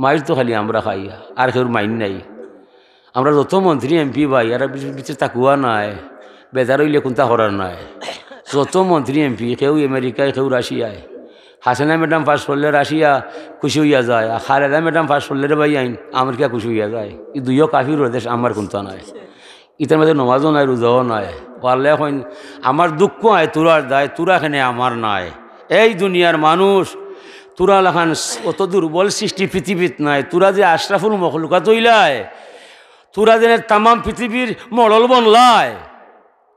মাইর তো খালি আমরা খাই আর কেউ মাইন নাই। আমরা যত মন্ত্রী এমপি ভাই আর পিছিয়ে তাকুয়া নাই, বেজার হইলে কোনটা করার নাই। যত মন্ত্রী এমপি কেউ আমেরিকায় কেউ রাশিয়ায়। হাসিনা ম্যাডাম পাস করলে রাশিয়া খুশি হইয়া যায়, আর খালেদা ম্যাডাম পাস করলে ভাই আইন আমেরিকা খুশি হইয়া যায়। এই দুইও কাফির দেশ, আমার কোনটা নাই। ইতার মধ্যে নমাজও নাই, রোজাও নাই। পারলে এখন আমার দুঃখ হয় তোরার দায়, তোরা এখানে আমার নাই। এই দুনিয়ার মানুষ তোরা লাখান অত দুর্বল সৃষ্টি পৃথিবীত নাই। তোরা যে আশরাফুল মখলুকাত হইলায়, তোরা যেন তামাম পৃথিবীর মডল বনলায়,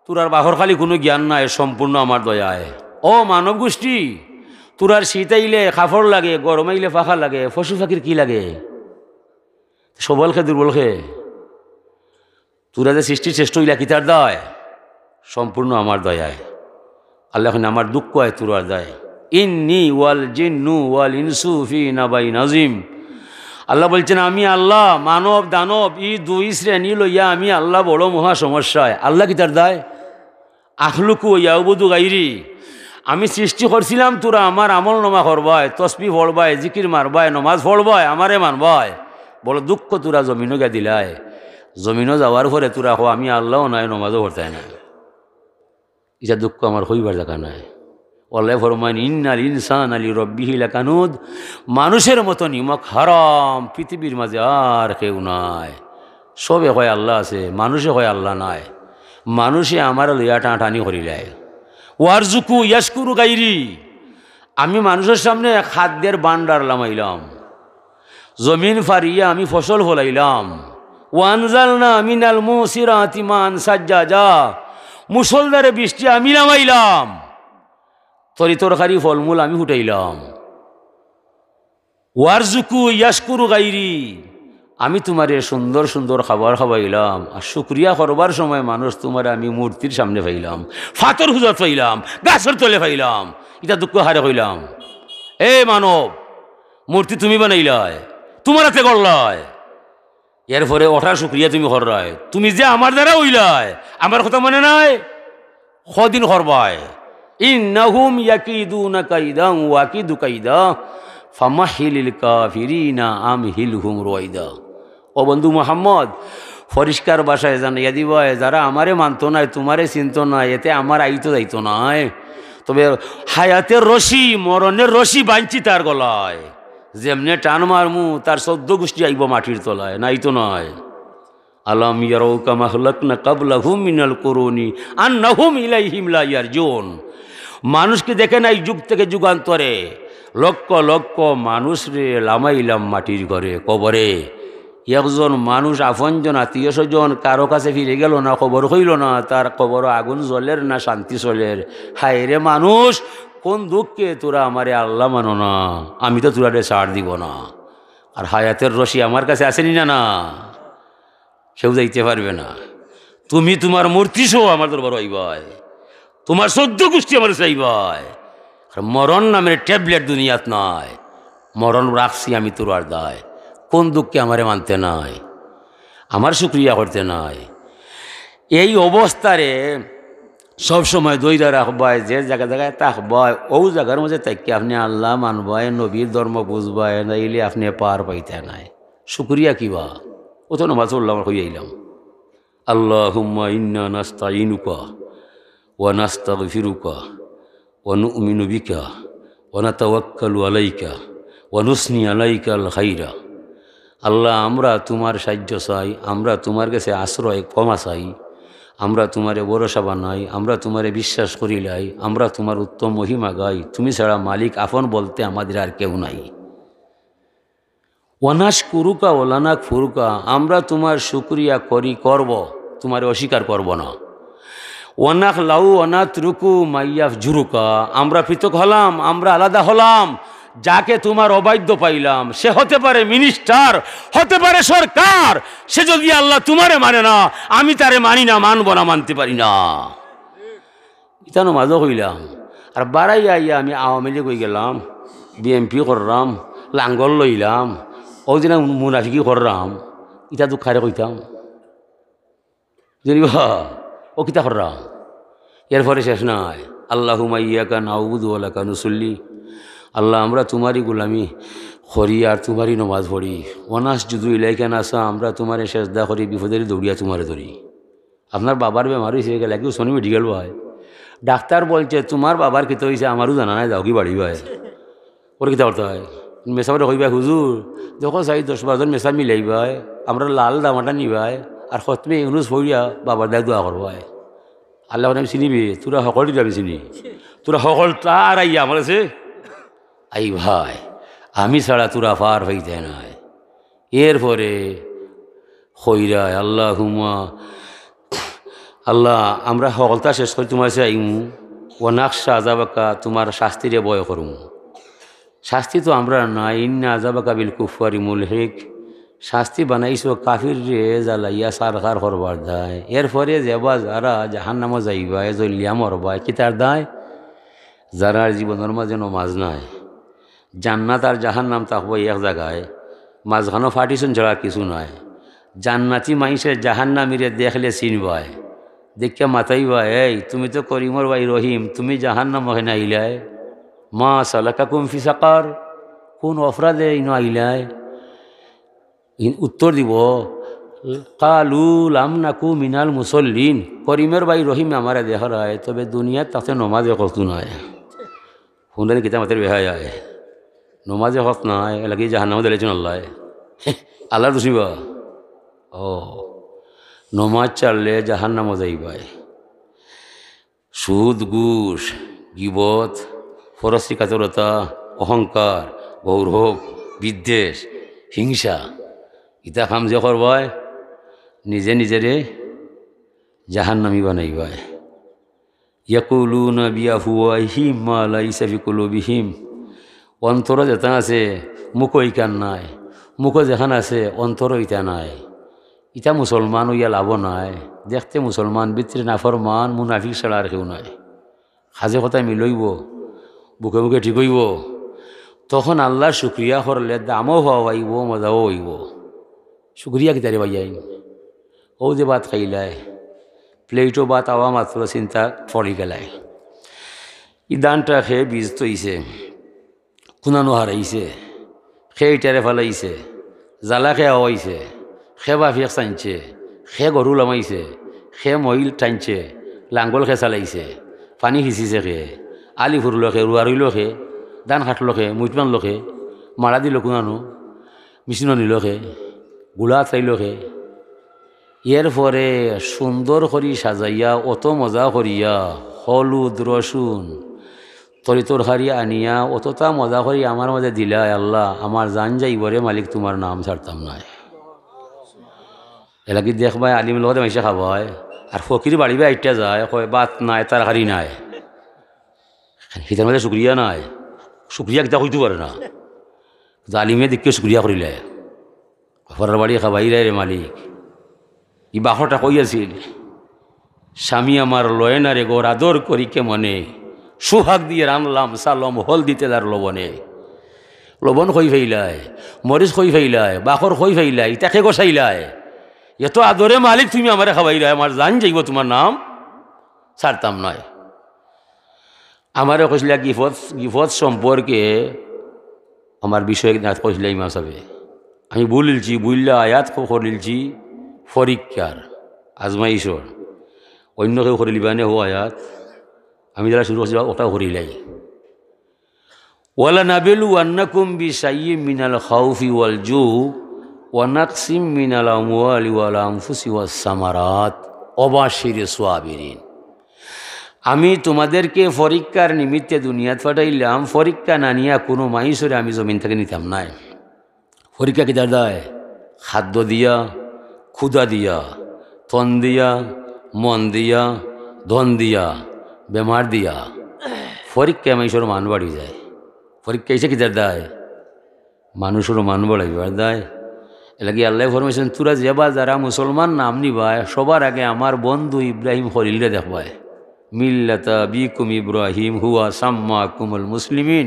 তোরার বাহর খালি কোনো জ্ঞান নাই, সম্পূর্ণ আমার দয়ায়। ও মানব গোষ্ঠী, তোরার শীত আইলে কাপড় লাগে, গরম আইলে পাখা লাগে, পশু পাখির কি লাগে? সবল খে দুর্বল খে? তোরা যে সৃষ্টির শ্রেষ্ঠ হইলা কিতার দায়? সম্পূর্ণ আমার দয়ায়। আল্লাহ এখন আমার দুঃখ হয় তোরার দায়। ইন্নি ওয়াল জিন্নু ওয়াল ইনসু ফি নাবাইন আযীম। আল্লাহ বলছেন আমি আল্লাহ, মানব দানব এই দুই শ্রেণী লইয়া আমি আল্লাহ বড় মহা সমস্যায়। আল্লাহ কি তার দায়? আখলুকু ইয়াউবুদু গাইরি, আমি সৃষ্টি করছিলাম, তোরা আমার আমল নামা করবায়, তসবি পড়বায়, জিকির মারবায়, নমাজ পড়বায়, আমারে মানবায়। বড় দুঃখ তোরা জমিনও গা দিলায়। জমিনও যাওয়ার পরে তোরা হো আমি আল্লাহও নাই, নমাজও পড়তাই না। এটা দুঃখ আমার হইবার জায়গা নাই। আল্লাহ ফরমান ইন্নাল ইনসান আলী রব্বিহি লাকানুদ, মানুষের মতো নিমক হারাম পৃথিবীর মাঝে আর কেউ নাই। সবে হয় আল্লাহ আছে, মানুষে হয় আল্লাহ নাই। মানুষে আমার লইয়া টানাটানি করিলায়। ওয়ারজুকু ইয়াশকুরু গাইরি, আমি মানুষের সামনে খাদ্যের ভান্ডার লামাইলাম, জমিন ফারিয়া আমি ফসল ফলাইলাম। ওয়ানজালনা মিনাল মুসিরাতি মান সাজ্জাজা, মুসলধারে বৃষ্টি আমি নামাইলাম, তরি তরকারি ফলমূল আমি ফুটাইলাম। ওয়ারজুকু ইয়াশকুরু গাইরি, আমি তোমারে সুন্দর সুন্দর খাবার খাওয়াইলাম। আর শুক্রিয়া করবার সময় মানুষ তোমারে আমি মূর্তির সামনে পাইলাম, ফাতর হুজত পাইলাম, গাছের তলে পাইলাম। এটা দুঃখ হারে হইলাম। এ মানব, মূর্তি তুমি বানাইলায়, তোমার হাতে করলায়, এরপরে ওঠার শুক্রিয়া তুমি কররায়। তুমি যে আমার দ্বারা হইলায়, আমার কথা মনে নাই? কদিন করবায়? ইন্নাহুম ইয়াকিদুনা কাইদান ওয়া আকিদু কাইদা ফামাহিলিল কাফিরিনা আমহিলহুম রুয়াইদা। ও বন্ধু মুহাম্মদ, পরিষ্কার ভাষায় জানাইয়া দিবায়, যারা আমারে মানত নাই, তোমারে চিনত নাই, এতে আমার আইতো যাইতো নাই। তবে হায়াতের রশি, মরণের রশি বাঞ্চি তার গলায়, যেমনে টান মারমু তার 14 গোষ্ঠী আইব মাটির তলায়, নাইতো নয়। আলাম ইয়ারাউ কামা খালাকনা ক্বাবলাহুম মিনাল কুরুনি আন্নাহুম ইলাইহিম লা ইয়ারজুন। মানুষকে দেখে নাই যুগ থেকে যুগান্তরে লক্ষ লক্ষ মানুষ রে লামাইলাম মাটির ঘরে, কবরে। একজন মানুষ আপনজন আত্মীয় স্বজন কারো কাছে ফিরে গেল না, খবর হইল না, তার কবর আগুন জ্বলের না শান্তি চলের। হায় রে মানুষ, কোন দুঃখে তোরা আমারে আল্লাহ মানো না, আমি তো তোরা ছাড় দিব না। আর হায়াতের রশি আমার কাছে আসেনি না, না কেউ যাইতে পারবে না। তুমি তোমার মূর্তি সহ আমার দরবার হইবাই, তোমার 14 গোষ্ঠী আমার চাইবাই। আর মরণ নামের ট্যাবলেট দুনিয়াত নাই, মরণ রাখছি আমি তোর আর দায়। কোন দুঃখে আমারে মানতে নাই, আমার শুক্রিয়া করতে নাই। এই অবস্থারে সবসময় দইরা রাখবায়, যে জায়গা জায়গায় থাকবায়, ও জায়গার মধ্যে তাকে আপনি আল্লাহ মানবায়, নবীর ধর্ম বুঝবায়, নাইলে আপনি পার পাইতে নাই। শুক্রিয়া কিবা ও তো নমাজ পড়লাম, হইয়াইলাম। আল্লাহুম্মা ইন্না নাস্তাইনুকা ওয়া নাস্তাগফিরুকা ওয়া নু'মিনু বিকা ওয়া নাতাওয়াক্কালু আলাইকা ওয়া নুসনি আলাইকাল খাইরা। আল্লাহ, আমরা তোমার সাহায্য চাই, আমরা তোমার কাছে আশ্রয় ক্ষমা চাই, আমরা তোমারে ভরসা বানাই, আমরা তোমারে বিশ্বাস করিলাই, আমরা তোমার উত্তম মহিমা গাই। তুমি ছাড়া মালিক আপন বলতে আমাদের আর কেউ নাই। ওয়ানাস কুরুকা ওলানাক ফুরুকা, আমরা তোমার শুক্রিয়া করি, করব, তোমার অস্বীকার করব না। ওয়ানাক লাউ অনাথ রুকু মাইয়াফ জুরুকা, আমরা পৃথক হলাম, আমরা আলাদা হলাম, যাকে তোমার অবাধ্য পাইলাম, সে হতে পারে মিনিস্টার, হতে পারে সরকার, সে যদি আল্লাহ তোমারে মানে না, আমি তারে মানি না, মানব না, মানতে পারি না। ইতানো মাঝও হইলাম। আর বাড়াই আইয়া আমি আওয়ামী লীগ হয়ে গেলাম, বিএমপি করলাম, লাঙ্গল লইলাম, ওই দিন মুনাফিকি করলাম। ইটা তো খারে কইতাম জানিবা, ও কিতা করলাম। এরপরে শেষ নাই। আল্লাহুম্মা ইয়্যাকা না'বুদু ওয়া লাকা নুসাল্লি, আল্লাহ আমরা তোমারই গুলামি করি আর তোমারই নমাজ পড়ি। অনাস যদু ইলাইকান আসা আমরা তোমারে সেজদা করি, বিপদের দৌড়িয়া তোমারে ধরি। আপনার বাবার বেমার হয়েছে গেলে কি শনি মেডিকেল ভাই, ডাক্তার বলছে তোমার বাবার কিতা হয়েছে আমারও জানা নাই, যাও কি বাড়ি ভাই ওর কিতা করতে হয়। মেসাবারে কইবা হুজুর দেখো চাই 10-12 জন মেসা মিলাইবাই, আমরা লাল দামাটা নিবাই আর খতমে ইউনুস পড়িয়া বাবার দায় দোয়া করবাই। আল্লাহ আমি চিনিবি তোরা সকল যাবি চিনি, তোরা সকল তার আইয়া আমার আছে আই ভাই আমি ছাড়া তোরা পার হইতে নাই। এরপরে হইরায় আল্লাহ হুমা আল্লাহ আমরা সকলতা শেষ করি তোমার সে আইমু ও নাকশা আজাবাকা তোমার শাস্তিরে বয় করমু। শাস্তি তো আমরা নাই, ইন্না আজাবাকা বিল কুফারি মুলহিক, শাস্তি বানাইছো কাফির রে জ্বালাইয়া সারকার করবার দায়। এরপরে যাবা যারা জাহান্নামে যাইবা জলিয়া মরবা কিতার দায়, যারার জীবনের মাঝে নমাজ নাই। জান্নাত আর জাহান্নাম থাকবো এক জায়গায়, মাঝখানো ফাটিছুন ছাড়া কিছু নাই। জান্নাতি মাইসে জাহান্নামিরে দেখলে চিনবায়, দেখিয়া মাতাইবা এই তুমি তো করিমর ভাই রহিম, তুমি জাহান্নাম ওখানে আইলাই, মা সালাকা কুম ফি সাকার, কোন অপরাধে ইন আইলাই? উত্তর দিব কালু লাম নাকু মিনাল মুসল্লিন, করিমের ভাই রহিম আমারে দেখা রায় তবে দুনিয়ার তাতে নমাজে কত নয়। শুনলে কিতা মাতের বেহায় আয় নমাজে হক নাই এলাকি জাহান্নামে দিলেছেন আল্লাহ। আল্লাহ দুসিবা ও নমাজ চাললে জাহান্নামে যাইবাই। সুদ ঘুষ গিবত ফরসি কাতরতা অহংকার গৌরব বিদ্বেষ হিংসা ইতা কাম যে করবাই নিজে নিজেরে জাহান্নামী বানাইবাই। ইয়াকুলুনা বিআফওয়াহিহিম মা লাইসা ফি কুলুবিহিম, অন্তর যেটা আছে মুখ ইকান নাই, মুখ যেখান আছে অন্তর ইটা নাই। ইটা মুসলমান ইয়া লাভ নাই, দেখতে মুসলমান ভিতরে নাফরমান মুনাফিক ছাড়া আর কেউ নাই। সাজে কথা মিলইব বুকে বুকে ঠিক হইব, তখন আল্লাহর শুক্রিয়া করলে দামও হওয়াইব মজাও হইব। শুক্রিয়া কিতারে বাইয়াই ও যে ভাত খাইলায় প্লেটও ভাত আওয়া মাত্র চিন্তা পড়ি গেলায়। ই দানটা খেয়ে বীজ তৈছে কুনানো হারাইছে, খে ইটারে ফেলাইছে, জ্বালা খে আওয়াইছে, খে বাফিয়াক চাইছে, খে গরু লামাইছে, খে মহিল টানছে, লাঙ্গল খে চালাইছে, পানী সিঁচিছে খে, আলি ফুরল খে, ৰুৱা ৰুইল খে, ধান কাটল খে, মুইট মানল খে, মাৰা দিল কুনানো, মেচিন নিল খে, গুলা চাইল খে। এরপরে সুন্দর করি সাজাইয়া অত মজা করিয়া হলুদ রসুন তরি তরকারি আনিয়া অতটা মজা করি আমার মাঝে দিলা আল্লাহ, আমার জান যাইবরে মালিক তোমার নাম ছাড়তাম নাই। এলাকি দেখবাই আলিম লগতে মাইসে খাবায় আর ফকির বাড়িবে আইটা যায় কয় বাত নাই তরকারি নাই, সেটার মধ্যে শুক্রিয়া নাই। শুক্রিয়া কিতা কইতে পারে না, আলিমে দেখে শুক্রিয়া করিলে ঘরের বাড়ি খাবাই রে মালিক। ই বাহটা কইয়াছিল স্বামী আমার লয় না রে গোর আদর করি কে মনে, সুহাগ দিয়ে রানলাম সালম হল দিতে তার লবণে। লবণ খই ফেইলায়, মরিচ খই ফেইলায়, বাখর খই ফেইলায়, তাকে গোসাইলায়, এত আদরে মালিক তুমি আমারে খাবাইলায়, আমার জান যাইব তোমার নাম ছাড়তাম নয়। আমারে কইসলা গিফত সম্পর্কে আমার বিষয় কইসলা ইমাম সাহেব, আমি বলিলছি বুঝলা আয়াত করিলছি পরীক্ষার আজমাইশর, অন্য কেউ করে লিবানে হো আয়াত আমি যারা শুরু করছি ওটাও করিলাই। ওয়ালা নাবিলু আন্নাকুম বিশাইয়্যিম মিনাল খাউফি ওয়াল জু ওয়া নাকসিম মিনাল আমওয়ালি ওয়াল আনফুসি ওয়াস সামারাত ওয়াবাশশিরিস সাবিরিন। আমি তোমাদেরকে পরীক্ষার নিমিত্তে দুনিয়াত পাঠাইলাম, পরীক্ষা না নিয়া কোনো মাইসরে আমি জমিন থেকে নিতাম নাই। পরীক্ষা কিতার দেয়? খাদ্য দিয়া, ক্ষুধা দিয়া, তন দিয়া, মন দিয়া, ধন দিয়া, বেমার দিয়া। পরীক্ষা মানুষের মান বাড়ি যায়। পরীক্ষা এসে কিতার দেয়? মানুষের মান বাড়াইবার দেয়। এলাকি আল্লাহ ফরমাইছেন তোরা যেবা যারা মুসলমান নাম নিবায় সবার আগে আমার বন্ধু ইব্রাহিম খলিলরে দেখবায়। মিল্লাতা বিকুম ইব্রাহিম হুয়া সাম্মাকুমুল মুসলিমিন।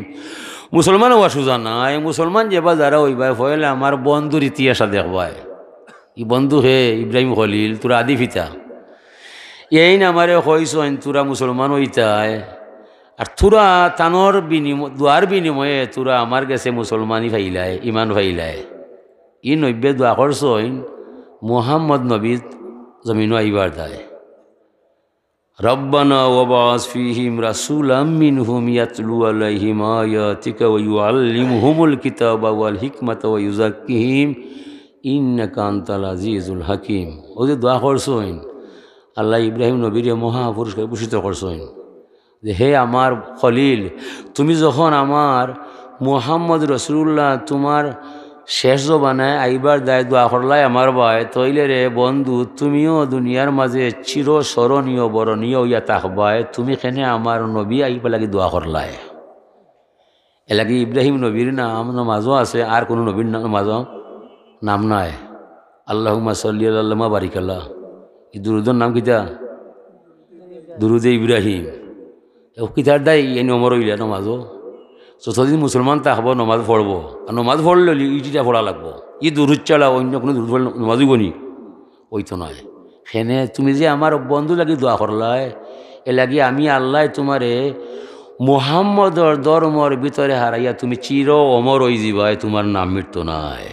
মুসলমান হওয়া সোজা নাই, মুসলমান যেবা যারা হইবায় ফলে আমার বন্ধুর ইতিহাসা দেখবায়। ই বন্ধু হে ইব্রাহিম খলিল, তোরা আদি পিতা। এই নামারে কইসন তোরা মুসলমান হইতায় আর তোরা তানোর দোয়ার বিনিময়ে তোরা আমার কাছে মুসলমানি ফাইলায় ইমান ফাইলায় ই নব্বে দোয়া করছইন মুহাম্মদ নবী জমিন আইবার দায় রব্বানা ওয়াবাস ফিহিম রাসূলাম মিনহুম ইয়াতলু আলাইহিম আয়াতিকা ওয়া ইউআল্লিমুহুমুল কিতাবা ওয়াল হিকমাতা ওয়া ইউযাক্কিহিম ইন্নাকা আনতাল আজিজুল হাকিম। ও যে দোয়া করছইন আল্লাহ ইব্রাহিম নবীরে মহা পুরস্কার ভূষিত করছইন যে হে আমার খলিল, তুমি যখন আমার মুহাম্মদ রাসূলুল্লাহ তোমার শেষ জবানায় আইবার দায় দোয়া করলাই আমার ভাই তৈলে রে বন্ধু তুমিও দুনিয়ার মাঝে চির স্মরণীয় বরণীয় ইয়া তাকবায় তুমি কেনে আমার নবী আইবা লাগি দোয়া করলাই। এলাকি ইব্রাহিম নবীর নাম নামাজও আছে আর কোনো নবীর নামাজও নাম নাই। আল্লাহুম্মা সাল্লি আল্লাহ বারিকাল্লাহ এই দুরুদের নাম কিতা দুরুদে ইব্রাহিম কিতার দায় এই নমর হইলে নমাজও যতদিন মুসলমান থাকবো নমাজ পড়বো আর নমাজ পড়লে ইটিটা পড়া লাগবো ই দুরুদ চালা অন্য কোনো দুরুদ পড়লে নমাজই বনি ওই তো নয়। সেনে তুমি যে আমার বন্ধু লাগি দোয়া করলাই এ লাগি আমি আল্লাহ তোমারে মুহাম্মদর ধর্মর ভিতরে হারাইয়া তুমি চির অমর হয়ে যাবাই তোমার নাম মৃত্যু নাই।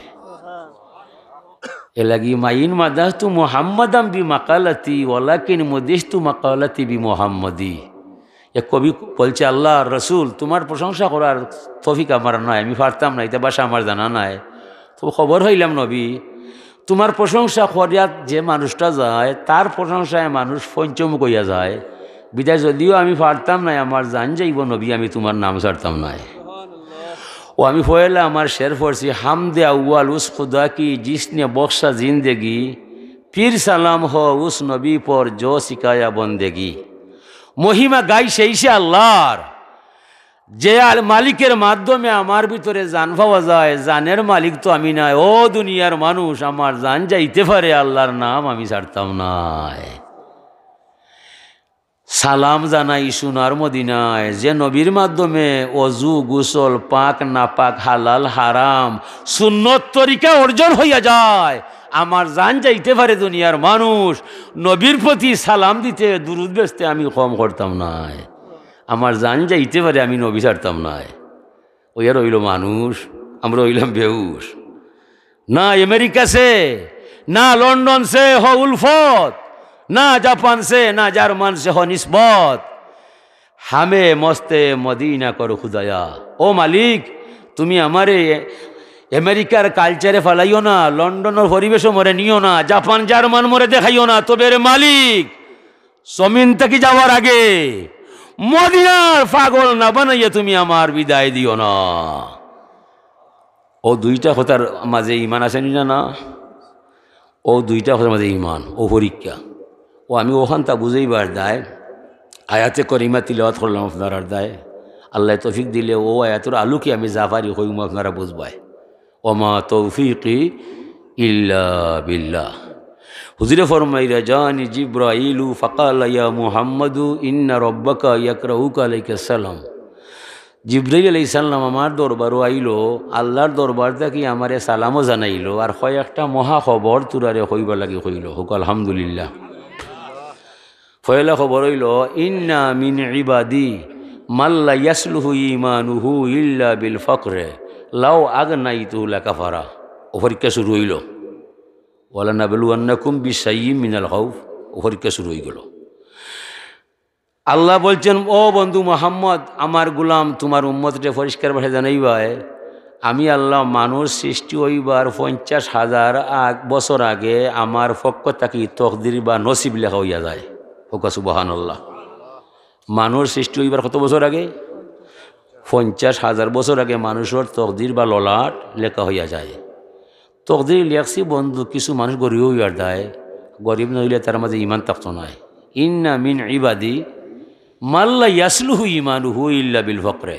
এ লাগি মাইন মাদাস তু মুহাম্মাদাম বি মাকালাতি ওয়ালাকিন মুদিস্তু মাকালাতি বি মুহাম্মদি। এক কবি বলছে আল্লাহ রসুল তোমার প্রশংসা করার তৌফিক আমার নাই, আমি পারতাম না, এটা বাসা আমার জানা নাই। তো খবর হইলাম নবী তোমার প্রশংসা করিয়া যে মানুষটা যায় তার প্রশংসায় মানুষ পঞ্চমুখ হইয়া যায় বিদায় যদিও আমি পারতাম না আমার জান যাইব নবী আমি তোমার নাম ছাড়তাম নাই। ও আমি পয়লা আমার শের পড়ছি হামদে আউয়াল উস খুদা কি জিসনে বক্সা জিন্দেগি পীর সালাম হো উস নবী পর জো শিকায়া বন্দেগি। মহিমা গাই সেই সে আল্লাহর যে মালিকের মাধ্যমে আমার ভিতরে জান পাওয়া যায়, জানের মালিক তো আমি নাই। ও দুনিয়ার মানুষ আমার জান যাইতে পারে আল্লাহর নাম আমি ছাড়তাম নাই। সালাম জানাই সোনার মদিনায় যে নবীর মাধ্যমে অজু গোসল পাক না পাক হালাল হারাম সুন্নত তরিকা অর্জন হইয়া যায়। আমার জান যাইতে পারে দুনিয়ার মানুষ নবীর প্রতি সালাম দিতে দুরুদ বেচতে আমি কম করতাম নাই। আমার জান যাইতে পারে আমি নবী ছাড়তাম নাই। ওই আর রইল মানুষ, আমরা রইলাম বেহুশ। না আমেরিকা সে না লন্ডন সে হ উলফত না জাপান সে না জার্মান সে হ নিসবত হামে মস্তে মদিনা করো খুদায়া। ও মালিক তুমি আমারে আমেরিকার কালচারে ফেলাইও না, লন্ডনের পরিবেশও মরে নিও না, জাপান জার্মান মরে দেখাইও না, তবে রে মালিক জমিন থেকে যাওয়ার আগে মদিনার পাগল না বানাইয়া তুমি আমার বিদায় দিও না। ও দুইটা কথার মাঝে ইমান আসেনি না? ও দুইটা কথার মাঝে ইমান ও পরীক্ষা। ও আমি ওখান তা বুঝেইবার দায় আয়াতে করিমা তিলাওয়াত করলাম আপনার দায় আল্লাহ তৌফিক দিলে ও আয়াতের আলুকে আমি জাফারি হইম আপনারা বুঝবাই। ওমা তৌফিকি ইল্লা বিল্লাহ। হুজুরে ফরমাইরা জানি জিব্রাইলু ফাকালা ইয়া মুহাম্মাদু ইন্না রব্বাকা ইয়াকরাউকা আলাইকা সালাম। জিব্রাইল আলাইহিস সালাম আমার দরবারও আইলো, আল্লাহর দরবার থেকে আমারে সালামও জানাইলো আর কয়েকটা মহা খবর তুরারে হইবা লাগি কইল। হুক আলহামদুলিল্লাহ। পয়লা খবর হইল ইন্না মিন ইবাদি মাল্লা ইয়াসলুহু ঈমানুহু ইল্লা বিল ফাকরে লাউ আগনাইতু লাকাফারা। ও পরীক্ষা শুরু হইল। ওয়ালা নাবলুয়ান্নাকুম বিশাইয়্যিম মিনাল খাউফ। ও পরীক্ষা শুরু হয়ে গেল। আল্লাহ বলছেন ও বন্ধু মুহাম্মদ আমার গুলাম তোমার উম্মতকে পরিষ্কার ভাষা জানাইবাই আমি আল্লাহ মানুষ সৃষ্টি হইবার 50,000 বছর আগে আমার পক্ষ থাকি তকদির বা নসিব লেখা হইয়া যায়। ওকা সুবহানাল্লাহ। মানুষ সৃষ্টি হইবার কত বছর আগে? 50,000 বছর আগে মানুষের তকদির বা ললাট লেখা হইয়া যায়। তকদির লেখছি বন্ধু কিছু মানুষ গরিব হইয়ার দেয়, গরিব নইলে তার মাঝে ইমান থাকতো নাই। ইন্না মিন ইবাদি মাল্লা ইয়াসলুহু ঈমানুহু ইল্লা বিল ফাকরে।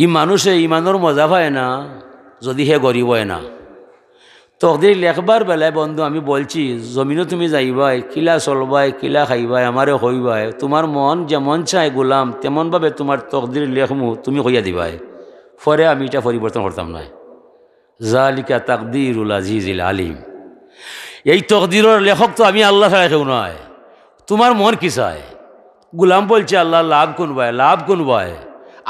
ই মানুষে ইমানোর মজা পায় না যদি হে গরিব হয় না। তকদির লেখবার বেলায় বন্ধু আমি বলছি জমিনও তুমি যাইবাই, কিলা চলবাই, কিলা খাইবাই, আমারে হইবাই, তোমার মন যেমন চাই গোলাম তেমনভাবে তোমার তকদির লেখমু তুমি কইয়া দিবাই। পরে আমি এটা পরিবর্তন করতাম না। জালিকা তাকদিরুল আজিজিল আলিম। এই তকদিরের লেখক তো আমি আল্লাহ ছাড়া কেউ নয়। তোমার মন কি চায়? গুলাম বলছে আল্লাহ লাভ কোন ভাই, লাভ কোন ভাই?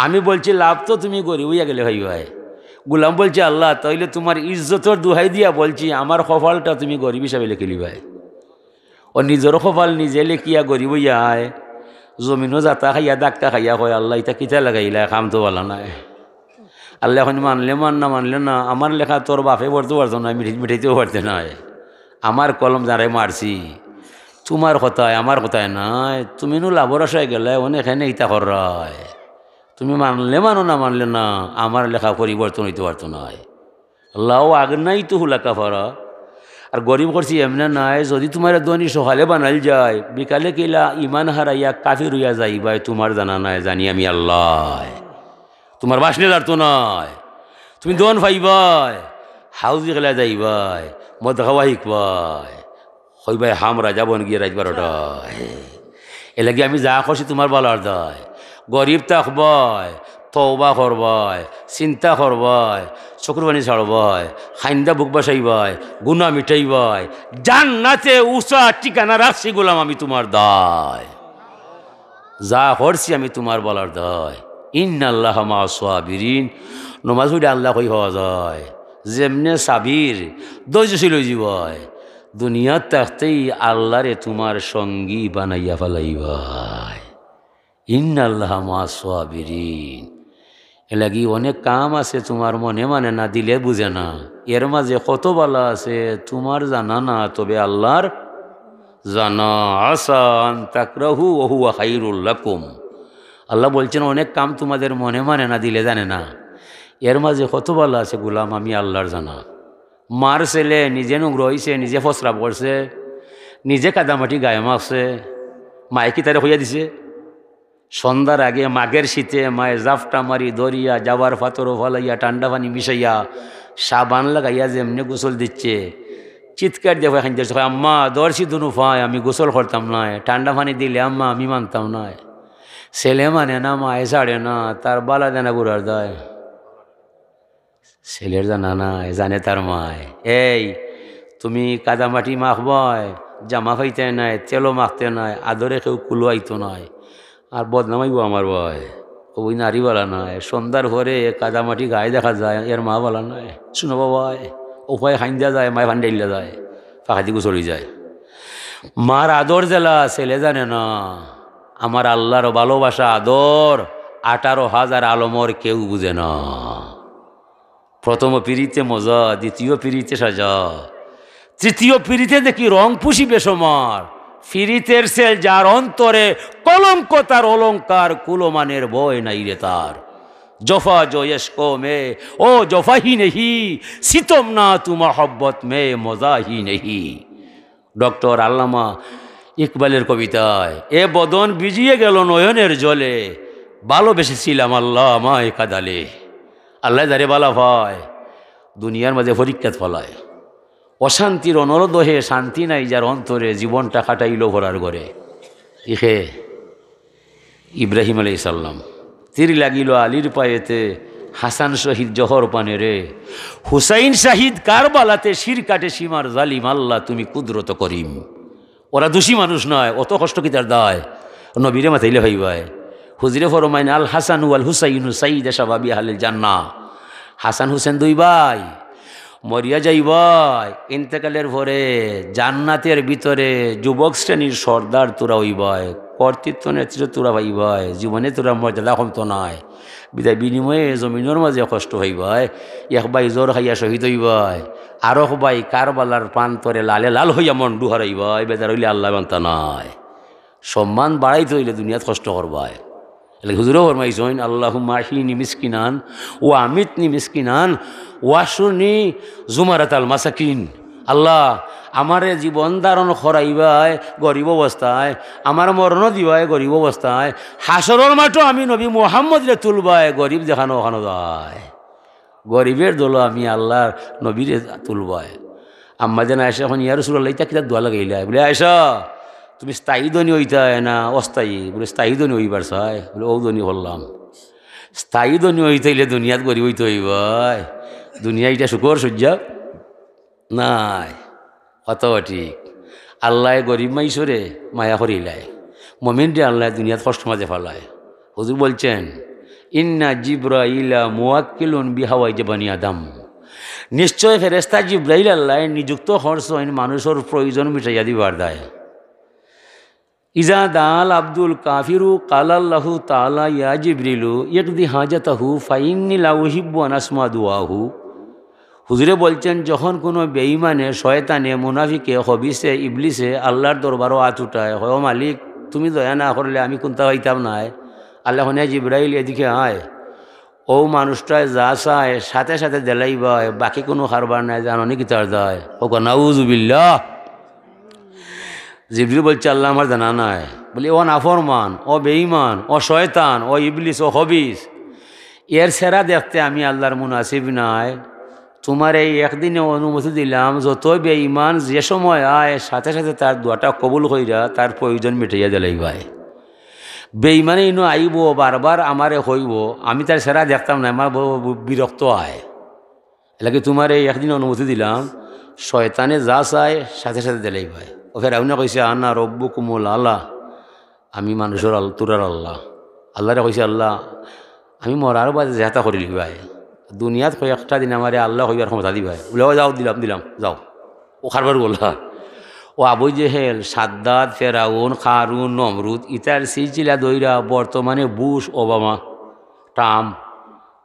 আমি বলছি লাভ তো তুমি গরিব হইয়া গেলে ভাই ভাই। গুলাম বলছে আল্লাহ তাইলে তোমার ইজ্জতর দুহাই দিয়া বলছি আমার কপালটা তুমি গরিব হিসাবে লেখিলি ভাই। ও নিজের কপাল নিজে লেখিয়া গরিব হইয়া আয়, জমিনও যাতা খাইয়া ডাক্তা খাইয়া কয় আল্লাহ ইটা কিতা লাগাইলা, কাম তো বলা নাই। আল্লাহ এখন মানলে মান না মানলে না, আমার লেখা তোর বাপে পড়তে পারতো না, মিঠাইতেও পারতে নাই। আমার কলম যারে মারছি, তোমার কথায় আমার কথায় নাই। তুমি নো লাভর আশায় গেলে অনেকখানে ইতা করায়, তুমি মানলে মানো না মানলে না, আমার লেখা পরিবর্তন হইতে পারতো নাই। আল্লাহ আগে নাই তো হুলাকা ফরা। আর গরিব করছি এমনি নাই, যদি তোমার দনি সকালে বানাল যায় বিকালে কিলা ইমান হারাইয়া কাফির হইয়া যাইবাই, তোমার জানা নাই, জানি আমি আল্লাহ। তোমার বাসনে দাঁড়তো নয়, তুমি দোন পাইবাই, হাউজি খেলা যাইবাই, মদ খাওয়া শিখবাই, হইবাই হাম রাজা বন গিয়ে রাজ বারোটায়। এলাকি আমি যা করছি তোমার বলার দায়। গরিব থাকবাই, তওবা করবাই, চিন্তা করবাই, চকুর পানি ছাড়বাই, খাইন্দা বুক বাসাইবাই, গুনা মিটাইবাই, জান্নাতে উষা ঠিকানা রাখছি গোলাম আমি তোমার দায়। যা করছি আমি তোমার বলার দায়। ইন্নাল্লাহ মা সাবিরিন। নমাজ পড়ে আল্লাহ কই হওয়া যায়, যেমনে সাবির ধৈর্যশীল হয়ে যাবাই, দুনিয়ার থাকতেই আল্লাহরে তোমার সঙ্গী বানাইয়া ফেলাইবাই। ইন্নাল্লাহ মা সাবিরিন। এলাকি অনেক কাম আছে তোমার মনে মানে না, দিলে বুঝে না, এর মাঝে কত বালা আছে তোমার জানা না, তবে আল্লাহর জানা। আসান তাকরাহু ওয়া হুয়া খায়রুল লাকুম। আল্লাহ বলছেন অনেক কাম তোমাদের মনে মানে না, দিলে জানে না, এর মাঝে কত ভালো আছে গোলাম আমি আল্লাহর জানা। মার ছেলে নিজে নুগ্র হইছে, নিজে ফসরাপ করছে, নিজে কাদামাটি গায়ে মাখছে, মায়ে কি তারে হইয়া দিছে? সন্ধ্যার আগে মাঘের শীতে মায়ে জাফটা মারি দরিয়া যাবার ফাতরও ফলাইয়া ঠান্ডা পানি মিশাইয়া সাবান লাগাইয়া যেমনি গোসল দিচ্ছে, চিৎকার দিয়ে খান দিচ্ছে, আম্মা দর্শি দুনু ফায়, আমি গোসল করতাম না, ঠান্ডা পানি দিলে আম্মা আমি মানতাম না। ছেলে মানে না, মায়ে ছাড়ে না, তার বালা দেনা বুড়ার দেয়, ছেলের জানা নাই, জানে তার মায়। এই তুমি কাদামাটি মাখবাই, জামা খাইতে নাই, তেলও মাখতে নাই, আদরে কেউ কুলোয়াইতো নাই, আর বদনামাইব আমার ভয়। ওই নারীওয়ালা নয়, সন্ধ্যার ঘরে কাদামাটি গায়ে দেখা যায়, এর মা বলা নয়, শুনো বাবাই উপায় খাইন দেওয়া যায়, মায় ভান্ডাইলা যায়, ফাঁকাতি চলে যায়। মার আদর জেলা ছেলে জানে না, আমার আল্লাহর ভালোবাসা আদর 18,000 আলমর কেউ বুঝে না। প্রথম পিড়িতে মজা, দ্বিতীয় পিড়িতে সাজা, তৃতীয় পিড়িতে দেখি রং পুষি বেসমার। ফিরিতের সেল যার অন্তরে কলঙ্ক, তার অলঙ্কার কুলমানের বয় নাই রে তার। জফা জয়েশকো মে ও জফা হি নেহি, সিতম না তু মহব্বত মে মজা হি নেহি। ডক্টর আল্লামা ইকবালের কবিতায়, এ বদন ভিজিয়ে গেল নয়নের জলে, ভালোবেসেছিলাম আল্লাহ আমায় কাদালে। আল্লাহ যারে বালা ভাই দুনিয়ার মাঝে পরীক্ষাত ফলায়, অশান্তির অনরদহে শান্তি নাই যার অন্তরে, জীবনটা কাটাইল ঘোরার ঘরে। ইখে ইব্রাহিম আলাইহিস সালাম, তীর লাগিল আলীর পায়েতে, হাসান শহীদ জহর পানে রে, হুসাইন শাহিদ কারবালাতে, শির কাটে সীমার জালিম, আল্লাহ তুমি কুদরত করিম। ওরা দোষী মানুষ নয়, অত কষ্ট কি তার দায়, নবীরে মাথাইলে ভাই হুজরে ফরমাইন আল হাসান ওয়াল হুসাইন সাইয়্যিদা শাবাবি আহলিল জান্নাহ। হাসান হুসেন দুই ভাই মরিয়া যাইবাই, ইন্তেকালের পরে জান্নাতের ভিতরে যুবক শ্রেণীর সর্দার তোরা হইবাই, কর্তৃত্ব নেতৃত্ব তোরা ভাইবাই, জীবনে তোরা মর্যাদা কমতো নাই, বিদায় বিনিময়ে জমিনের মাঝে কষ্ট হইবাই। এক ভাই জ্বর খাইয়া শহীদ হইবাই, আরো ভাই কারবালার প্রান্তরে লালে লাল হইয়া মন্ডু হারাইবাই, বেজার হইলে আল্লাহ মানতা নাই। সম্মান বাড়াইতে হইলে দুনিয়াত কষ্ট করবাই। হুজুরও ফরমাইছেন আল্লাহুম্মা আহিনি মিসকিনান ও আমিতনি মিসকিনান ওয়াসুরনি জুমারাতাল মাসাকিন। আল্লাহ আমারে জীবন ধারণ করাইবাই গরিব অবস্থায়, আমার মরণ দিবাই গরিব অবস্থায়, হাসরের মাঠও আমি নবী মুহাম্মদরে তুলবাই গরিব দেখানো ওখানো যায়, গরিবের দল আমি আল্লাহর নবীরে তুলবাই। আম্মা যেন আয়সা এখন ইয়া রাসূলুল্লাহ ইতা কিতা দোয়া লাগাইলাই, বলে আয়সা তুমি স্থায়ী ধনী হইতায় না অস্থায়ী? বলে স্থায়ী ধনী হইবার চাই। বলে ও ধনী হলাম। স্থায়ী ধনী হইতাইলে দুনিয়াত গরিব হইতে হইবাই, দুনিয়া এটা শুকর সজ্জা নাই। অত ঠিক আল্লাহ গরিব মাইসরে মায়া করিলাই, মমিন রে আল্লাহ দুনিয়াত কষ্ট মাঝে ফেলায়। হুজুর বলছেন ইন্না জিব্রাইলা মুওয়াক্কিলুন বিহাওয়াইজি বানি আদম, নিশ্চয় ফেরেশতা জিব্রাইল আল্লাহ নিযুক্ত হরছেন মানুষের প্রয়োজন মিটাইয়া দিবার দায়। ইজা দাল আব্দুল কাফিরু কালাল্লাহু তাআলা ইয়া জিবরিলু ইয়াকদি হাজাতাহু ফাইন্নি লা উহিব্বু আন আসমা দুআহু। হুজুরে বলছেন যখন কোনো বেঈমানে শয়তানে মুনাফিকে হবিসে ইবলিসে আল্লাহর দরবারও হাত উঠায়, হয় মালিক তুমি দয়া না করলে আমি কোনটা হইতাম নাই। আল্লাহ হনে জিব্রাইল এদিকে আয়, ও মানুষটায় যা চায় সাথে সাথে দেলাইবায়, বাকি কোনো কারবার নাই, জাননি কি তার দায়। ও নাউজুবিল্লাহ। জিবরিল বলছে আল্লাহ আমার জানা নাই। বলি ও নাফরমান, ও বেঈমান, ও শয়তান, ও ইবলিস, ও হবিস, এর সেরা দেখতে আমি আল্লাহর মুনাসিব নাই। তোমার এই একদিনে অনুমতি দিলাম, যত বেঈমান যে সময় আয় সাথে সাথে তার দোয়াটা কবুল কইরা তার প্রয়োজন মিটাইয়া দিলাইবাই। বেঈমানে ইনো আইব বারবার আমারে হইব, আমি তার সেরা দেখতাম না, আমার বিরক্ত আয়। এলাকে তোমার এই একদিন অনুমতি দিলাম, শয়তানে যা চায় সাথে সাথে দিলাইবাই। ও ফেরাউনে কইছে আনা রব্বুকুমুল আল্লাহ, আমি মানুষের তোরার আল্লাহ। আল্লাহরে কইছে আল্লাহ আমি মরার বাজে জেহাতা করি লিবাই, দুনিয়াত কয়েকটা দিন আমার আল্লাহ হইবার ক্ষমতা দিবাই। বলে যাও দিলাম দিলাম যাও। ও খারবার বললা ও আবু জেহেল, সাদ্দাত, ফেরাউন, কারুন, নমরুদ ইতার সিলসিলা দইরা বর্তমানে বুশ, ওবামা, ট্রাম্প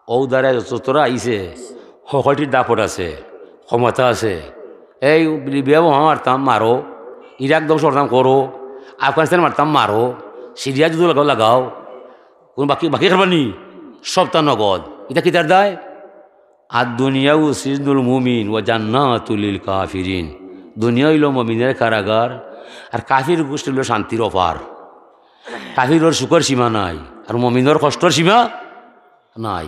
ও দ্বারা যতরা আইছে সকলটির দাপট আছে, ক্ষমতা আছে। এই লিবিয়া বোমা মারতাম মারো, ইরাক ধ্বংস করতাম করো, আফগানিস্তান মারতাম মারো, সিরিয়া যদি লাগাও লাগাও, কোন বাকি বাকি খাবার নি, সপ্তাহ নগদ। এটা কি তার দায়? আর দুনিয়াও সিজনুল মুমিন ও জান্নাতুল লিল কাফিরিন। দুনিয়া হইল মমিনের কারাগার, আর কাফির গোষ্ঠী হইল শান্তির অপার। কাফির সুখের সীমা নাই, আর মমিনের কষ্টর সীমা নাই।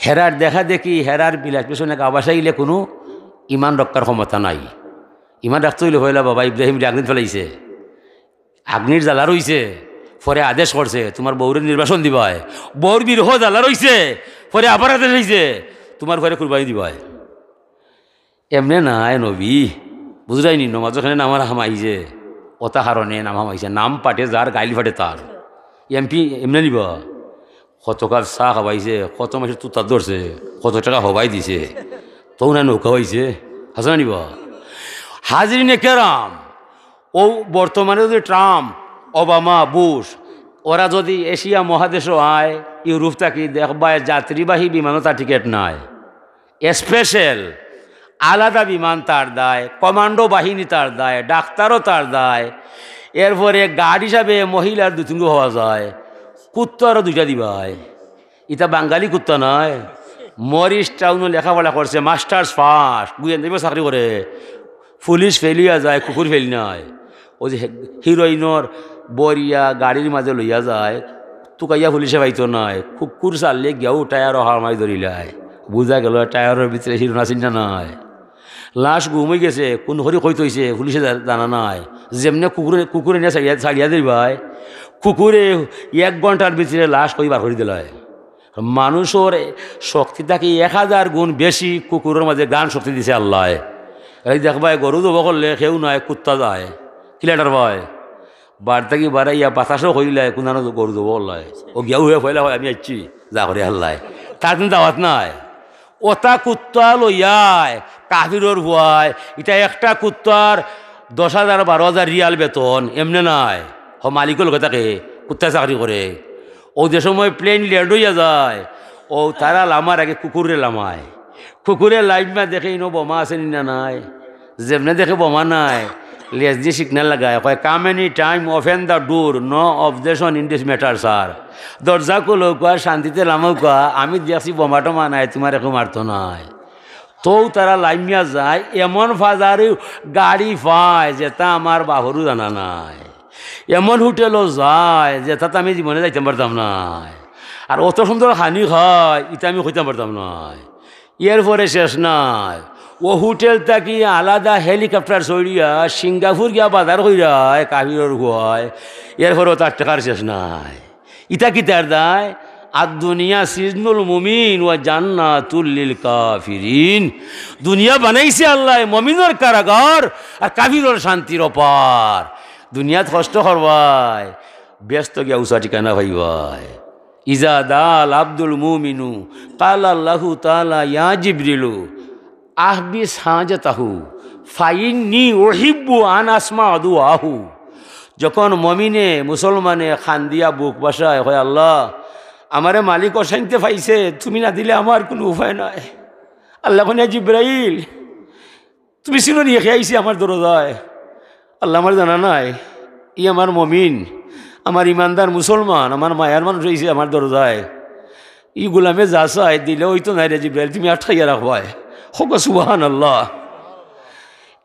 হেরার দেখা দেখি, হেরার বিলাস পেছনে গাবাসাইলে কোনো ইমান রক্ষার ক্ষমতা নাই। ইমান রাখতে হইলে হইলা বাবা ইব্রাহিম আগ্নি ফেলাইছে, আগ্নির জ্বালা রইছে, পরে আদেশ করছে তোমার বউরের নির্বাসন দিবায়, বউর বিরহ জ্বালা রইছে, পরে আবার আদেশ হয়েছে তোমার ঘরে কুরবানি দিবায়। এমনে নাই নবী, বুঝরাইনি নমাজ ওখানে নামার হামাইছে, ওটা কারণে নাম হামাইছে। নাম পাঠে যার গাইল ফাটে তার এমপি এমনি নিব। কত কাপ চাহ খাবাইছে, কত মাসের তুতার ধরছে, কত টাকা হবাই দিছে, তো না নৌকা হয়েছে, হাসা নিব। হাজরিনে কেরাম, ও বর্তমানে যদি ট্রাম্প, ওবামা, বুশ ওরা যদি এশিয়া মহাদেশও আয়, ইউরোপ থাকি দেখবায় যাত্রীবাহী বিমানও তার টিকিট নাই, স্পেশাল আলাদা বিমান তার দায়, কমান্ডো বাহিনী তার দায়, ডাক্তারও তার দায়। এরপরে গার্ড হিসাবে মহিলার 2-3 হওয়া যায়, কুত্তারও 2টা দিবায়। এটা বাঙালি কুত্তা নয়, মরিস টাউনও লেখাপড়া করছে, মাস্টার্স ফার্স্ট, গুয়েন্দাইব চাকরি করে, পুলিশ ফেলিয়া যায়, কুকুর ফেলি নয়। ও যে হিরোইনর বরিয়া গাড়ির মাঝে লইয়া যায়, তুকাইয়া পুলিশে পাইতো নয়, কুকুর চাললে গিয়াও টায়ার হারমাই ধরিলায়, বুঝা গেল টায়ারের ভিতরে হিরো না চিন্তা নয়। লাশ ঘুমই গেছে, কোন হরি কই তৈছে পুলিশে জানা নাই। যেমনি কুকুরে নিয়ে ছাড়িয়া দিবাই, কুকুরে 1 ঘন্টার ভিতরে লাশ কই বার করে দিলায়। মানুষের শক্তি থাকে 1000 গুণ বেশি কুকুরের মাঝে গান শক্তি দিছে আল্লাহ। এই দেখবাই গরু দেব করলে কেউ নয়, কুত্তা যায় কিলাটার ভাই বার থাকি বাড়াইয়া বাতাসও হইলে কোনানো গরু দেবো আল্লাহ। ও গিয়াও হয়ে ফেলা হয় আমি আসছি যা করে আল্লাহ, তার কিন্তু দাওয়াত নাই। ওটা কুত্তা লইয়ায় কাফিরর ভুয়ায়, এটা একটা কুত্তার 10,000 12,000 রিয়াল বেতন এমনি নাই। হ মালিকের লোকে থাকে কুত্তা চাকরি করে। ও যে সময় প্লেন লেট হইয়া যায়, ও তারা লামার আগে কুকুরে লামায়, কুকুরে লাইমা দেখে ইনো বোমা আছে না নাই, যেমনে দেখে বোমা নাই লেজ দিয়ে সিগন্যাল লাগায়, কয় come any time open the door, no objection in this matter sir. দরজা খুলো কোয়া, শান্তিতে লামাও কোয়া, আমি দেখছি বোমাটো মানায় তোমার এখন মারতো নাই। তো তারা লাইমিয়া যায়, এমন ফাজারি গাড়ি পায় যেটা আমার বাহরও জানা নাই, এমন হোটেলও যায় যেটাতে আমি জীবনে যাইতে পারতাম নাই। আর অত সুন্দর হানি খায় এটা আমি হইতে পারতাম নাই। এরপরে শেষ নাই, ও হোটেল থাকি আলাদা হেলিকপ্টার চড়িয়া সিঙ্গাপুর গিয়া বাজার হইরায় কাবির হয়। এরপরেও তার টাকার শেষ নাই। ইটা কি তার দায়? আর দুনিয়া সিজনুল মুমিন ও জান্নাতুল লিল কাফিরিন। দুনিয়া বানাইছে আল্লাহ মমিনের কারাগার আর কাফিরের শান্তির অপার। দুনিয়াত কষ্ট করবাই, ব্যস্ত গিয়া উষা ঠিকানা ভাইবাই ইজা দাল আব্দুল মুমিনু কাল আল্লাহু তাআলা ইয়া জিবরিলু আহবিস হাজাতাহু ফাইন্নি উহিব্বু আন আসমা দুআহু। যখন মমিনে মুসলমানে খান দিয়া বুক বাসায় হয় আল্লাহ আমারে মালিক অশান্তি পাইছে, তুমি না দিলে আমার কোনো উপায় নাই। আল্লাহ কোন জিব্রাইল তুমি চিনো নিয়ে খেয়েছি আমার দরজায়। আল্লাহ আমার জানা নাই, ই আমার মমিন, আমার ইমানদার মুসলমান, আমার মায়ার মানুষ হয়েছে আমার দরজায়। ই গোলামে যা চাই দিলে ওই তো নাই রে জিব্রাইল, তুমি আটকাইয়া রাখবাই। হোক সুবহানাল্লাহ।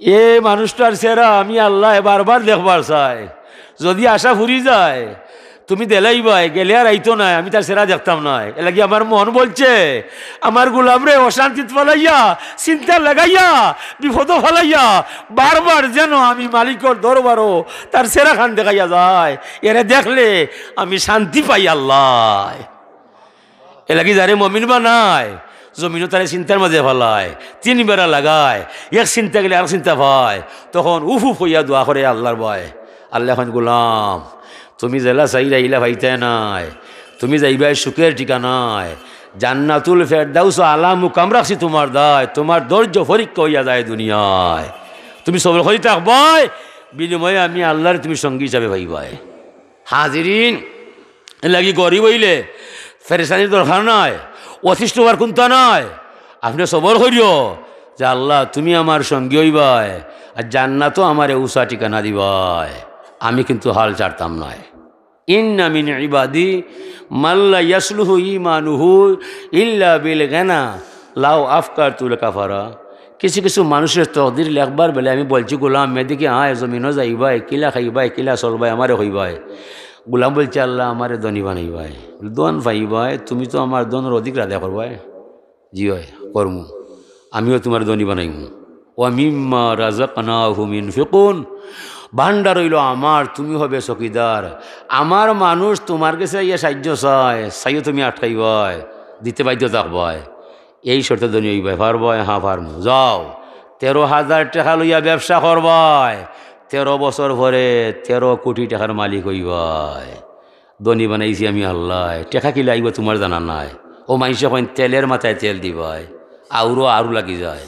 এ মানুষটার চেহারা আমি আল্লাহ বারবার দেখবার চাই। যদি আশা ফুরি যায় তুমি দেলাই ভাই গেলে আর আইতো নাই, আমি তার চেহারা দেখতাম নাই। এ লাগি আমার মন বলছে আমার গোলাম রে অশান্তিত ফলাইয়া চিন্তা লাগাইয়া বিপদ ফলাইয়া বারবার যেন আমি মালিকর দরবারও তার চেহারা খান দেখাইয়া যায়। এরা দেখলে আমি শান্তি পাই আল্লাহ। এ লাগি যারে মমিন বানায় জমিনও তারে চিন্তার মাঝে ফেলায়, 3 বেড়া লাগায়, এক চিন্তা গেলে আর চিন্তা পায়, তখন উফ হইয়া দোয়া করে আল্লাহর ভয়। আল্লাহ এখন গোলাম তুমি জেলা চাইলা ইলা ভাইতে নাই, তুমি যাইবাই সুখের ঠিকানায়, জান্নাতুল ফেরদাউস আলা মুকাম রাখছি তোমার দায়, তোমার ধৈর্য পরীক্ষা হইয়া যায় দুনিয়ায়, তুমি সবর করে থাকবাই, বিনিময়ে আমি আল্লাহর তুমি সঙ্গী হিসাবে ভাইবাই। হাজিরিন লাগি গরিব হইলে ফেরেশানির দরকার নাই, অতিষ্ঠ হওয়ার কোনটা নাই। আপনি সবর করিও যে আল্লাহ তুমি আমার সঙ্গী হইবাই আর জান্নাতও আমারে উষা ঠিকানা দিবাই। আমি কিন্তু হাল ছাড়তাম নাই। ইন্না মিন ইবাদি মাল্লা ইয়াসলুহু ঈমানুহু ইল্লা বিল গানা লাউ আফকারতুল কাফারা। কিছু কিছু মানুষের তকদির লেখবার বেলে আমি বলছি গোলাম মেয়েদিকে আয় জমিনও যাইবাই, কিলা খাইবাই, কিলা চলবাই, আমারে হইবাই। গোলাম বলছে আল্লাহ আমারে দনি বানাইবাই, দন পাইবাই, তুমি তো আমার দনের অধিক রাধা করবাই। জি হয় কর্ম, আমিও তোমার দনি বানাইমু। ও মিম্মা রাযাকনাহুম ইনফিকুন, ভান্ডার হইল আমার, তুমি হবে চকিদার। আমার মানুষ তোমার কাছে ইয়ে সাহায্য চায়, চাইও তুমি আটকাইবাই, দিতে বাধ্য থাকবাই। এই শর্তে দনি হইবাই। পারবাই? হ্যাঁ পারমু। যাও 13,000 টাকা লইয়া ব্যবসা করবাই, 13 বছর পরে 13 কোটি টাকার মালিক হইবাই। দনি বানাইছি আমি আল্লাহ। টাকা কি লাগবে তোমার জানা নাই। ও মানুষে কইন তেলের মাথায় তেল দিবাই, আরও লাগি যায়।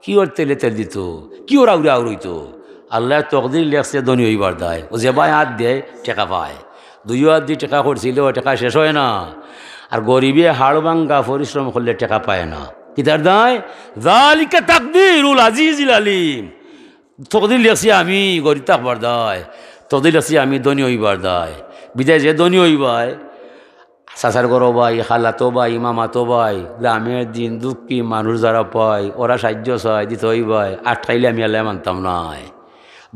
কি ওর তেলে তেল দিত, কি ওর আউরে হইতো। আল্লাহ তকদির লেখছে দনি হইবার দায়। ও যে ভাই হাত দেয় টাকা পায়, 2 হাত দিয়ে টাকা করছিল, টাকা শেষ হয় না। আর গরিবে হাড় ভাঙ্গা পরিশ্রম করলে টাকা পায় না। কি তার দায়? যালিকা তাকদীরুল আজিজিল আলিম। তকদির লেখছি আমি গরিব থাকবার দায়, তকদির লেখছি আমি দনি হইবার দায়। বিদায় যে দনি হইবাই, চাচার গরো ভাই, খালাতো ভাই, মামাতো ভাই, গ্রামের দিন দুঃখী মানুষ যারা পায় ওরা সাহায্য চায়, দিতে হইবাই। আটকাইলে আমি আল্লাহ মানতাম নাই।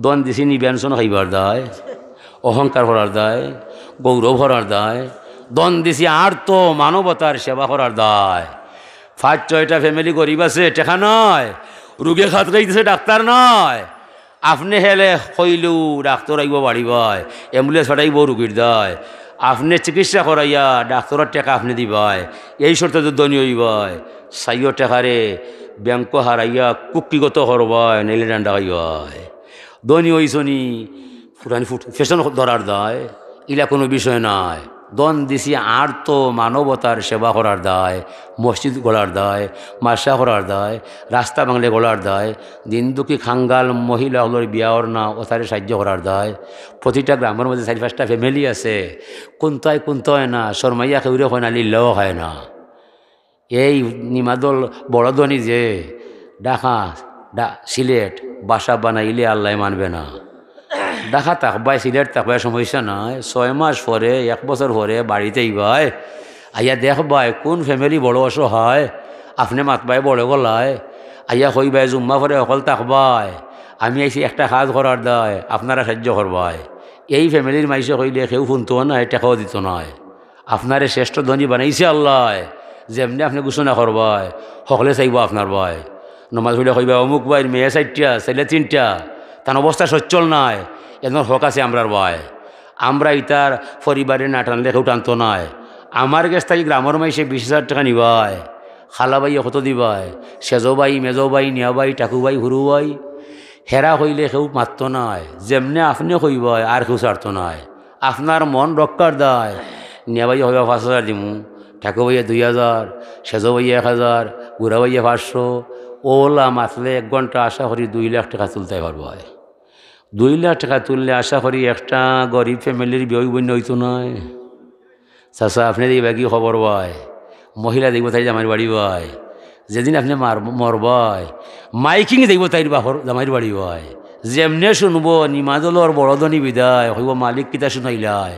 দন দিছি নিবেঞ্চন খাইবার দায়, অহংকার করার দায়, গৌরব করার দায়। দন দিছি আর তো মানবতার সেবা করার দায়। 5-6টা ফ্যামিলি গরিব আছে, টেকা নয়, রোগে খাতরাইতেছে, ডাক্তার নয়। আপনি হেলে কইলেও ডাক্তার আইব বাড়িবাই, অ্যাম্বুলেন্স ফাটাইব রুগীর দায়। আপনি চিকিৎসা করাইয়া ডাক্তারের টাকা আপনি দিবাই। এই শর্তে তো দনি হইবাই। 4 টাকারে ব্যাংক হারাইয়া কুকিগত করবাই, নাইলে ডান্ডা হইবাই। দনি হইছনি ফুটানি ফ্যাশন ধরার দায়, ইলা কোনো বিষয় নাই। দন দিছি আর তো মানবতার সেবা করার দায়, মসজিদ গড়ার দায়, মাসা করার দায়, রাস্তা বাংলে গড়ার দায়, দিন দুঃখী খাঙ্গাল মহিলা হলোর বিয়াওর না ও তারে সাহায্য করার দায়। প্রতিটা গ্রামের মধ্যে 4-5টা ফ্যামিলি আছে, কোনটায় না, শর্মাইয়া কেউরে হয় না, লিল্লাও হয় না। এই নিমাদল বড় ধনী যে ঢাকা সিলেট বাসা বানাইলে আল্লাহ মানবে না। ঢাকা থাকবাই, সিলেট থাকবাই, সমস্যা নাই। 6 মাস পরে 1 বছর পরে বাড়িতেই ভাই আইয়া দেখবাই কোন ফ্যামিলি বড় অসহায়, আপনি মাতবাই বড় গলায় আইয়া কইবাই জুম্মা পরে অকল থাকবাই, আমি আইসি একটা কাজ করার দায়, আপনারা সাহায্য করবাই। এই ফ্যামিলির মাইসে কইলে কেউ শুনতো নাই, টাকাও দিত নাই। আপনারে শ্রেষ্ঠ ধনী বানাইছে আল্লাহ, যেমনি আপনি ঘোষণা করবাই সকলে চাইব আপনার ভাই। নমাজ হইলে কইবা অমুক ভাই মেয়ে 4টা ছেলে 3টা, তার অবস্থা সচ্ছল নাই, এমন হক আছে আমরার ভাই। আমরা ইতার পরিবারে না টানলে কেউ টানতো নাই। আমার কাছ থেকে গ্রামের মাইসে 20,000 টাকা নিবাই, খালা ভাই কত দিবাই, সেজো ভাই, মেজো ভাই, নিয়া ভাই, টাকু ভাই, হুরু ভাই, হেরা হইলে কেউ মারতো নাই। যেমনে আপনি কইবাই আর কেউ ছাড়তো নাই। আপনার মন রক্ষার দায় নিয়া ভাইয়া হবে 5,000 দিমু, ঠাকুর ভাইয়া 2,000, সেজো ভাইয়া 1,000, গুড়া ভাইয়া 500, ওলা মাসলে 1 ঘন্টা আশা করি 2 লাখ টাকা তুলতে পারবো। 2 লাখ টাকা তুললে আশা করি একটা গরিব ফ্যামিলির বিয়ে বন্য হইতো নয়। চাচা আপনি দেখবা কি খবর ভাই, মহিলা দেখব তাই জামাইর বাড়ি ভাই, যেদিন আপনি মরবাই মাইকিং দেখব তাই জামাইর বাড়ি ভাই, যেমনে শুনবো নিমাজলর বড়দনি বিদায় হইব মালিক কিতা শুনাইলাই,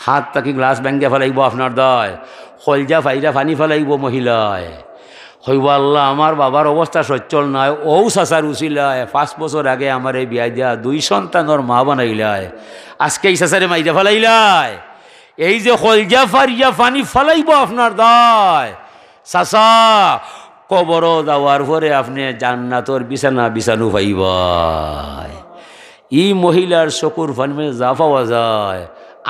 হাত তাকি গ্লাস ব্যাঙ্গে ফেলাইব আপনার দায়, খলজা ফাইরা ফানি ফেলাইব মহিলায়, হইব আল্লাহ আমার বাবার অবস্থা সচ্ছল নয়, ও চাচার উচিলায় 5 বছর আগে আমার এই বিয়া দিয়া 2 সন্তানের মা বানাইলায়, আজকে এই চাচারে মাইরা ফেলাইলায়, এই যে খলজা ফারিয়া ফানি ফেলাইব আপনার দায়। চাচা কবর যাওয়ার পরে আপনি জান্নাতর বিছানু পাইবাই। ই মহিলার চকুর ফানি যা পাওয়া যায়,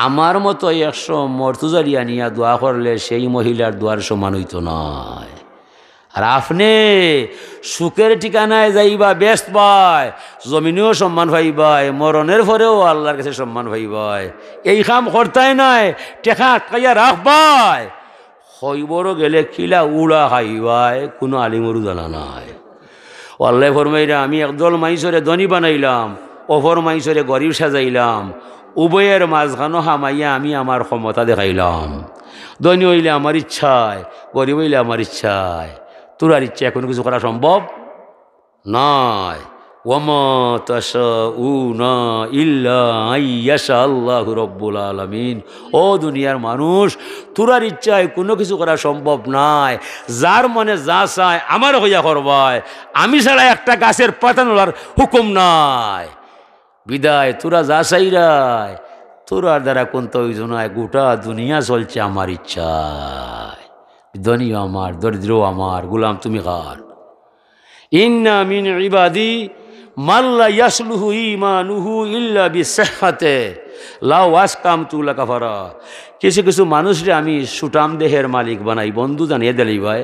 আমার মতো 100 মর্তুজারিয়া নিয়া দোয়া করলে সেই মহিলার দোয়ার সমান হইতো নয়। আর আপনি সুখের ঠিকানায় যাইবা বেস্ট ভাই, জমিনেও সম্মান পাইবাই, মরণের পরেও আল্লাহর কাছে সম্মান পাইবাই। এই কাম করতাই নাই, টেকা আটকাইয়া রাখবাই, হইবরও গেলে খিলা উড়া খাইবাই, কোনো আলিমরু জানা নাই। আল্লাহ ফরমাইরা আমি একদল মাইসরে ধনী বানাইলাম, অপর মাইসরে গরিব সাজাইলাম, উভয়ের মাঝখানো হামাইয়া আমি আমার ক্ষমতা দেখাইলাম। ধনী হইলে আমার ইচ্ছায়, গরিব হইলে আমার ইচ্ছায়, তোর আর ইচ্ছা কোনো কিছু করা সম্ভব নয়। ওয়ামা তাশাউনা ইল্লা আইয়াশা আল্লাহু রাব্বুল আলামিন। ও দুনিয়ার মানুষ, তোর আর ইচ্ছায় কোনো কিছু করা সম্ভব নয়, যার মনে যা চায় আমার হইয়া করবায়, আমি ছাড়া একটা গাছের পাতা নড়ার হুকুম নাই। বিদায় তোরা যা চাইরায়, তোরার দ্বারা কোন প্রয়োজন নয়, গোটা দুনিয়া চলছে আমার ইচ্ছায়। ধনী আমার, দরিদ্র আমার, গোলাম তুমি কার। ইন্না মিন ইবাদি মাল্লা ইয়াসলুহু ঈমানুহু ইল্লা বিসিহহাতে লাউ আসকামতু লাকাফারা। কিছু কিছু মানুষরে আমি সুটাম দেহের মালিক বানাই, বন্ধু জানিয়ে দিলেই ভাই,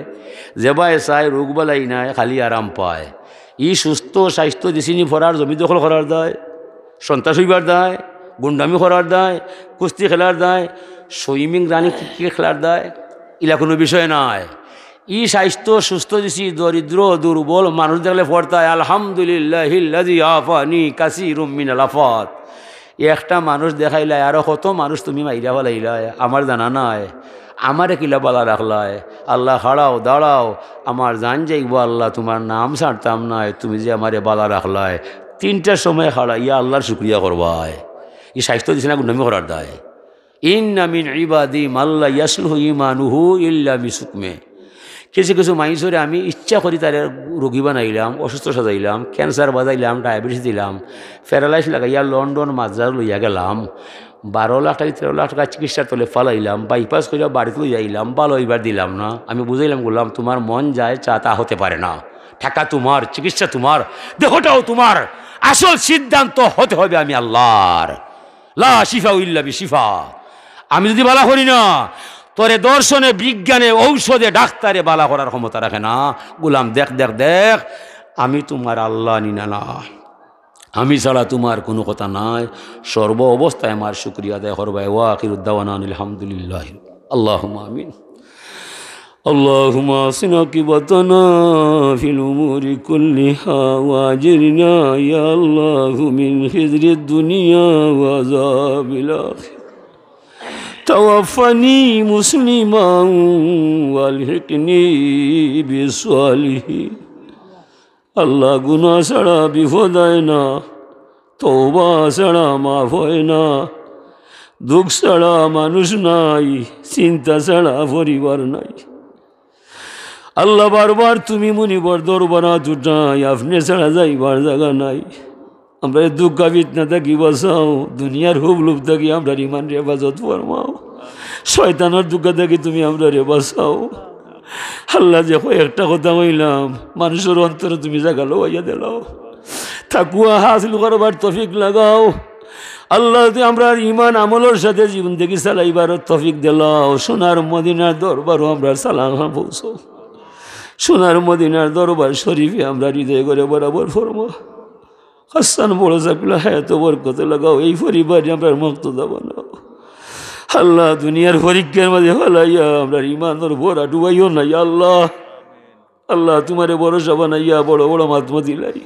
যে ভাই চাই রোগ বালাই নাই, খালি আরাম পায়। ই সুস্থ স্বাস্থ্য দিছিনি ফরার, জমি দখল করার দায়, সন্ত্রাস হইবার দায়, গুন্ডামি করার দায়, কুস্তি খেলার দায়, সুইমিং রানি ক্রিকেট খেলার দায়, ইলা কোনো বিষয় নয়। ই স্বাস্থ্য সুস্থ দিছি, দরিদ্র দুর্বল মানুষ দেখলে পড়তায় আলহামদুলিল্লাহিল্লাযী আফানি কাসীরুম মিনাল আফাত। একটা মানুষ দেখাইলে আরো কত মানুষ তুমি মাইরা ফেলাইলাই, আমার জানা নাই। আমারে কিলা বালা রাখলায়, আল্লাহ হারাও দাঁড়াও আমার জান যাইব, আল্লাহ তোমার নাম ছাড়তাম নাই, তুমি যে আমারে বালা রাখলায়। 3টার সময় হারা ইয়া আল্লাহর শুক্রিয়া করবায়। ই স্বাস্থ্য দিছে না গুন্ডামি করার দায়। ইন্না মিন ইবাদি মাল্লা ইয়াসলুহু ঈমানুহু ইল্লা বিসুকমে। কিছু কিছু মানুষরে আমি ইচ্ছা করি তার রোগী বানাইলাম, অসুস্থ সাজাইলাম, ক্যান্সার বাজাইলাম, ডায়াবেটিস দিলাম, প্যারালাইস লাগাইয়া লন্ডন মাদ্রাজ লইয়া গেলাম, 12 লাখ টাকা 13 লাখ টাকা চিকিৎসার তলে ফালাইলাম, বাইপাস করিয়া বাড়িতে লইয়া আইলাম, ভালো এইবার দিলাম না। আমি বুঝাইলাম, বললাম তোমার মন যায় চা তা হতে পারে না, টাকা তোমার, চিকিৎসা তোমার, দেহটাও তোমার, আসল সিদ্ধান্ত হতে হবে আমি আল্লাহর। লা শিফা ইল্লা বিশিফা। আমি যদি বালা করি না, তোরে দর্শনে বিজ্ঞানে ঔষধে ডাক্তারে বালা করার ক্ষমতা রাখে না। গোলাম দেখ দেখ দেখ, আমি তোমার আল্লাহ নিনা না, আমি ছাড়া তোমার কোনো কথা নাই। সর্ব অবস্থায় আমার শুকরিয়া আদায় করবাই। ওয়া আখিরুদ দাওয়ানা আলহামদুলিল্লাহ। আল্লাহুম্মা আমিন। আল্লাহুম্মা আসিনা আকিবাতানা ফিল উমুরি কুল্লিহা ওয়াজিরনা ইয়া আল্লাহু মিন খিজরিদ দুনিয়া ওয়া আযাবিল আখিরাহ। توفني مسلما والحقني بالصالحين। আল্লাহ গুনাহ ছাড়া বিপদ হয় না, তওবা ছাড়া মাফ হয় না, দুঃখ ছাড়া মানুষ নাই, চিন্তা ছাড়া পরিবার নাই। আল্লাহ বারবার তুমি মুনিবর দরবারে দুটাই, আপনি ছাড়া যাইবার জায়গা নাই। আমরা দুঃখা বিতনা থাকি বাঁচাও, দুনিয়ার হুবলুপ থাকি আমরা ইমান হেফাজত ফরমাও, শয়তানের দুঃখা থাকি তুমি আমরা রে বাঁচাও। আল্লাহ যে একটা কথা কইলাম, মানুষের অন্তরে তুমি জায়গা লইয়া দিলাও, তাকুয়া হাসিল করবার তৌফিক লাগাও। আল্লাহ আমরা ইমান আমলের সাথে জীবন দেখি চালাইবার তৌফিক দিলাও। সোনার মদিনার দরবারও আমরা সালাম পৌঁছো, সোনার মদিনার দরবার শরীফে আমরা হৃদয় করে বরাবর ফরমা। হাসান বড় চাকলা হ্যাঁ তো বরকতে লাগাও, এই পরিবারে আমরা মুক্ত দাও না। আল্লাহ দুনিয়ার পরীক্ষার মাঝে ফলাইয়া আমরা ইমানের ভরা ডুবাইও নাই আল্লাহ। আল্লাহ তোমারে ভরসা বানাইয়া বড় বড় মাতমা দিলাই।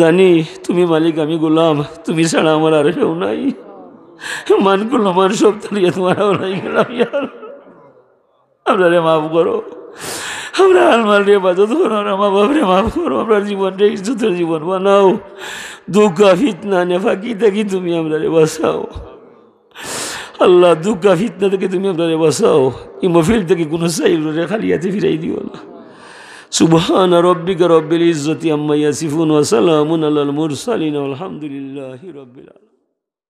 জানি তুমি মালিক, আমি গোলাম, তুমি ছাড়া আমার আর কেউ নাই। মান করলো মান সব তালিয়ে তোমার নাই গেলাম। আপনারে মাফ করো, আমরা আলমাল রে বাজত করো, আমরা মা বাপরে মাফ করো, আমরা জীবনটা ইজ্জতের জীবন বানাও। দুঃখ ফিতনা নেফাকি থেকে তুমি আমরা রে বাঁচাও আল্লাহ। দুঃখ ফিতনা থেকে তুমি আমরা রে বাঁচাও। এই মফিল থেকে কোনো চাইল রে খালিয়াতে ফিরাই দিও না। সুবহান রব্বিকা রব্বিল ইজ্জতি আম্মা ইয়াসিফুন ওয়া সালামুন আলাল মুরসালিন আলহামদুলিল্লাহি রাব্বিল আলামিন।